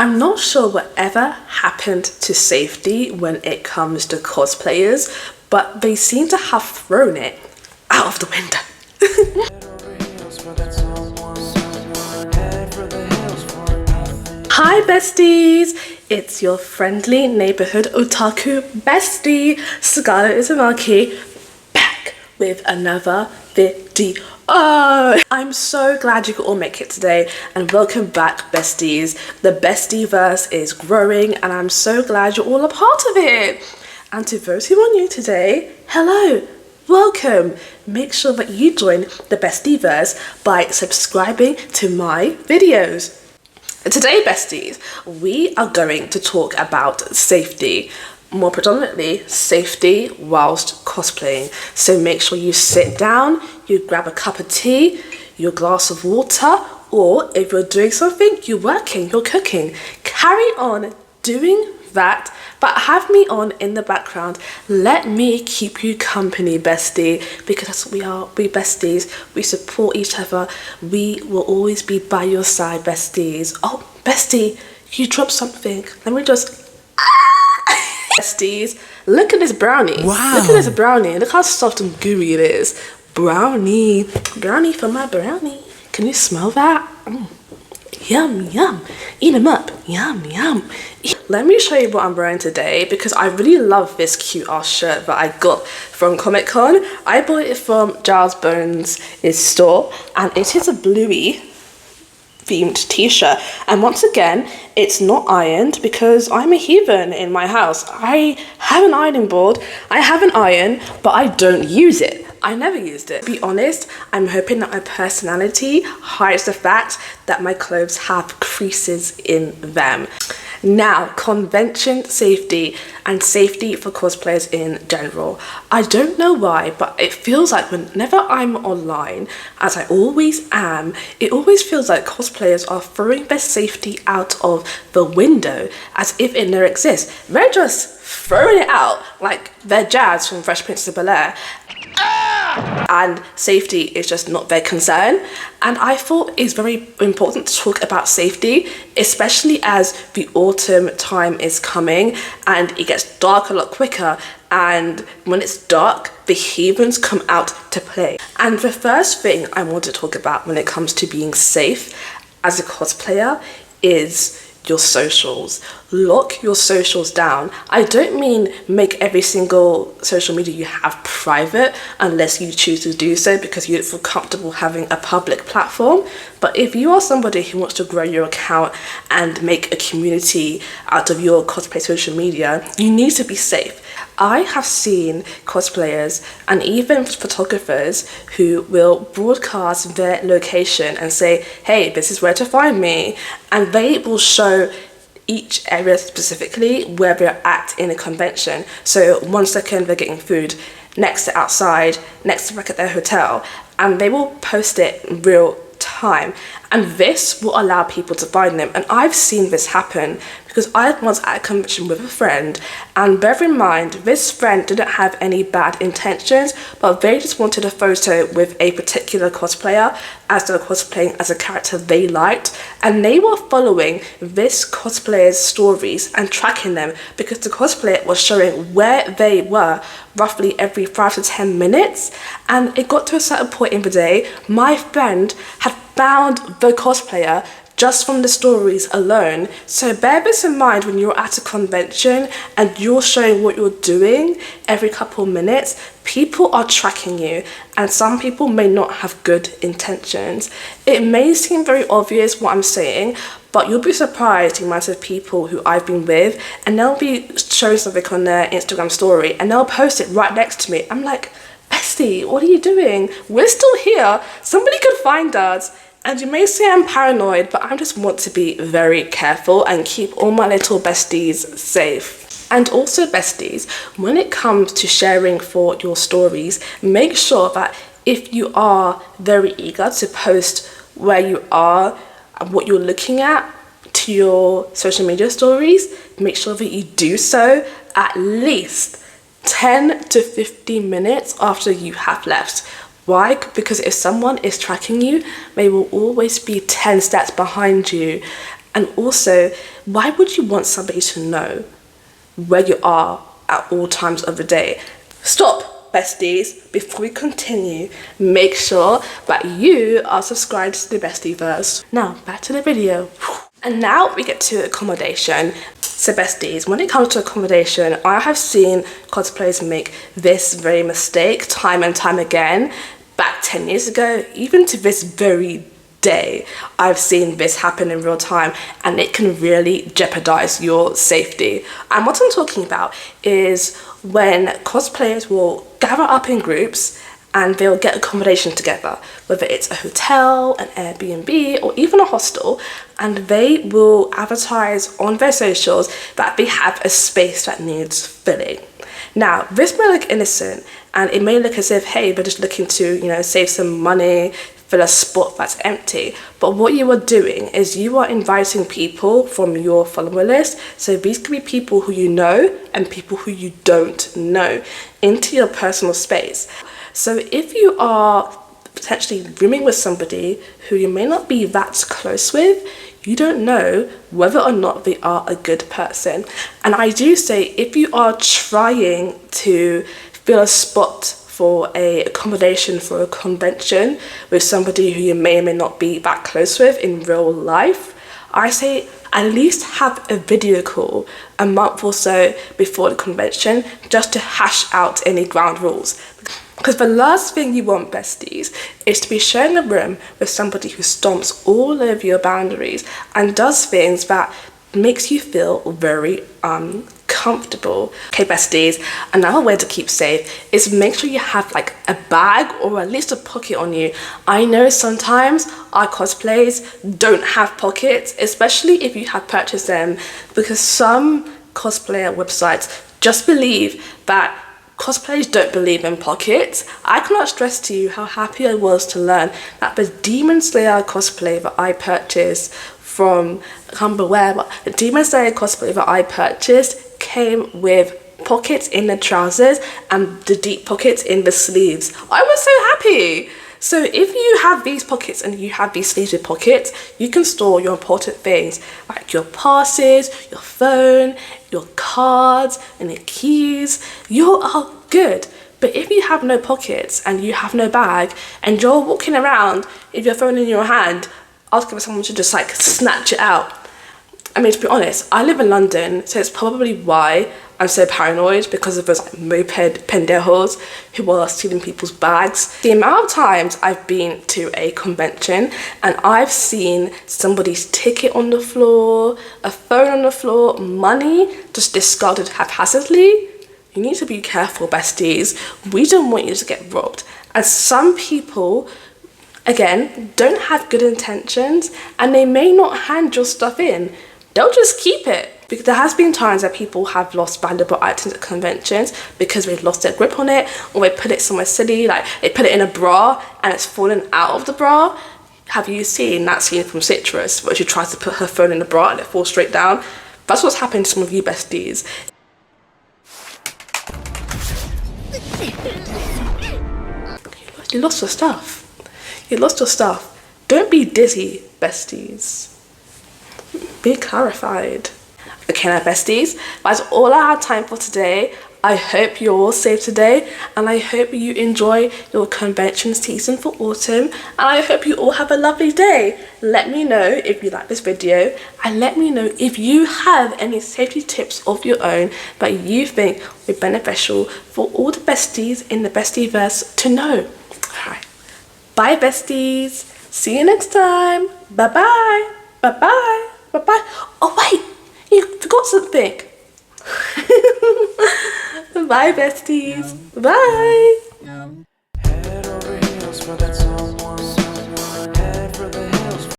I'm not sure whatever happened to safety when it comes to cosplayers, but they seem to have thrown it out of the window. Hi besties! It's your friendly neighborhood otaku bestie, Scarrlet Uzumaki, back with another video. I'm so glad you could all make it today, and welcome back besties. The Bestie Verse is growing and I'm so glad you're all a part of it. And to those who are new today, hello, welcome. Make sure that you join the Bestie Verse by subscribing to my videos. Today besties, we are going to talk about safety. More predominantly, safety whilst cosplaying. So make sure you sit down, you grab a cup of tea, your glass of water, or if you're doing something, you're working, you're cooking. Carry on doing that, but have me on in the background. Let me keep you company, bestie, because that's what we are. We besties, we support each other. We will always be by your side, besties. Oh, bestie, you dropped something. Let me just... Besties, look at this brownie. Wow. Look at this brownie. Look how soft and gooey it is. Brownie. Brownie for my brownie. Can you smell that? Yum, yum. Eat them up. Yum, yum. Let me show you what I'm wearing today because I really love this cute ass shirt that I got from Comic Con. I bought it from Giles Bones' store and it is a bluey themed t-shirt, and once again it's not ironed because I'm a heathen in my house. I have an ironing board, I have an iron, but I don't use it. I never used it. To be honest, I'm hoping that my personality hides the fact that my clothes have creases in them. Now, convention safety and safety for cosplayers in general. I don't know why, but it feels like whenever I'm online, as I always am, it always feels like cosplayers are throwing their safety out of the window as if it never exists. They're just throwing it out like they're Jazz from Fresh Prince of Bel-Air. And safety is just not their concern, and I thought it's very important to talk about safety, especially as the autumn time is coming and it gets dark a lot quicker, and when it's dark the heathens come out to play. And the first thing I want to talk about when it comes to being safe as a cosplayer is your socials. Lock your socials down. I don't mean make every single social media you have private unless you choose to do so because you don't feel comfortable having a public platform. But if you are somebody who wants to grow your account and make a community out of your cosplay social media, you need to be safe. I have seen cosplayers and even photographers who will broadcast their location and say, hey, this is where to find me, and they will show each area specifically where they're at in a convention. So 1 second they're getting food, next to outside, next to back at their hotel, and they will post it in real time, and this will allow people to find them. And I've seen this happen because I was once at a convention with a friend, and bear in mind this friend didn't have any bad intentions, but they just wanted a photo with a particular cosplayer as they were cosplaying as a character they liked, and they were following this cosplayer's stories and tracking them because the cosplayer was showing where they were roughly every 5 to 10 minutes. And it got to a certain point in the day, my friend had found the cosplayer just from the stories alone. So bear this in mind when you're at a convention and you're showing what you're doing every couple minutes. People are tracking you, and some people may not have good intentions. It may seem very obvious what I'm saying, but you'll be surprised the amount of people who I've been with, and they'll be showing something on their Instagram story and they'll post it right next to me. I'm like, bestie, what are you doing? We're still here. Somebody could find us. And you may say I'm paranoid, but I just want to be very careful and keep all my little besties safe. And also besties, when it comes to sharing for your stories, make sure that if you are very eager to post where you are and what you're looking at to your social media stories, make sure that you do so at least 10 to 15 minutes after you have left. Why? Because if someone is tracking you, they will always be 10 steps behind you, And also, why would you want somebody to know where you are at all times of the day? Stop, besties. Before we continue, make sure that you are subscribed to the Bestie Verse. Now, back to the video. And now we get to accommodation. So besties, when it comes to accommodation, I have seen cosplayers make this very mistake time and time again. Back 10 years ago, even to this very day, I've seen this happen in real time, and it can really jeopardize your safety. And what I'm talking about is when cosplayers will gather up in groups and they'll get accommodation together, whether it's a hotel, an Airbnb, or even a hostel, and they will advertise on their socials that they have a space that needs filling. Now, this may look innocent, and it may look as if, hey, they're just looking to, you know, save some money, fill a spot that's empty. But what you are doing is you are inviting people from your follower list, so these could be people who you know and people who you don't know, into your personal space. So if you are potentially rooming with somebody who you may not be that close with, you don't know whether or not they are a good person. And I do say, if you are trying to fill a spot for a accommodation for a convention with somebody who you may or may not be that close with in real life, I say at least have a video call a month or so before the convention, just to hash out any ground rules. Because the last thing you want, besties, is to be sharing a room with somebody who stomps all over your boundaries and does things that makes you feel very uncomfortable. Okay, besties, another way to keep safe is make sure you have like a bag or at least a pocket on you. I know sometimes our cosplays don't have pockets, especially if you have purchased them, because some cosplayer websites just believe that cosplayers don't believe in pockets. I cannot stress to you how happy I was to learn that the Demon Slayer cosplay that I purchased from, I can't remember where, but the Demon Slayer cosplay that I purchased came with pockets in the trousers and the deep pockets in the sleeves. I was so happy. So if you have these pockets and you have these sleeves with pockets, you can store your important things like your passes, your phone, your cards, and your keys. You are good. But if you have no pockets and you have no bag and you're walking around with your phone in your hand, asking for someone to just like snatch it out. I mean, to be honest, I live in London, so it's probably why I'm so paranoid, because of those like moped pendejos who are stealing people's bags. The amount of times I've been to a convention and I've seen somebody's ticket on the floor, a phone on the floor, money just discarded haphazardly, you need to be careful, besties. We don't want you to get robbed. And some people, again, don't have good intentions and they may not hand your stuff in. They'll just keep it. Because there has been times that people have lost valuable items at conventions because they've lost their grip on it, or they put it somewhere silly, like they put it in a bra and it's fallen out of the bra. Have you seen that scene from Citrus where she tries to put her phone in the bra and it falls straight down? That's what's happened to some of you besties. You lost your stuff. You lost your stuff. Don't be dizzy, besties. Be clarified. Okay, now besties, that's all I had time for today. I hope you're all safe today, and I hope you enjoy your convention season for autumn, and I hope you all have a lovely day. Let me know if you like this video, and let me know if you have any safety tips of your own that you think would be beneficial for all the besties in the Bestie Verse to know. Alright, bye besties, see you next time, bye bye, bye bye, bye bye. Oh wait, you forgot something. Bye besties. Bye. Head over heels for that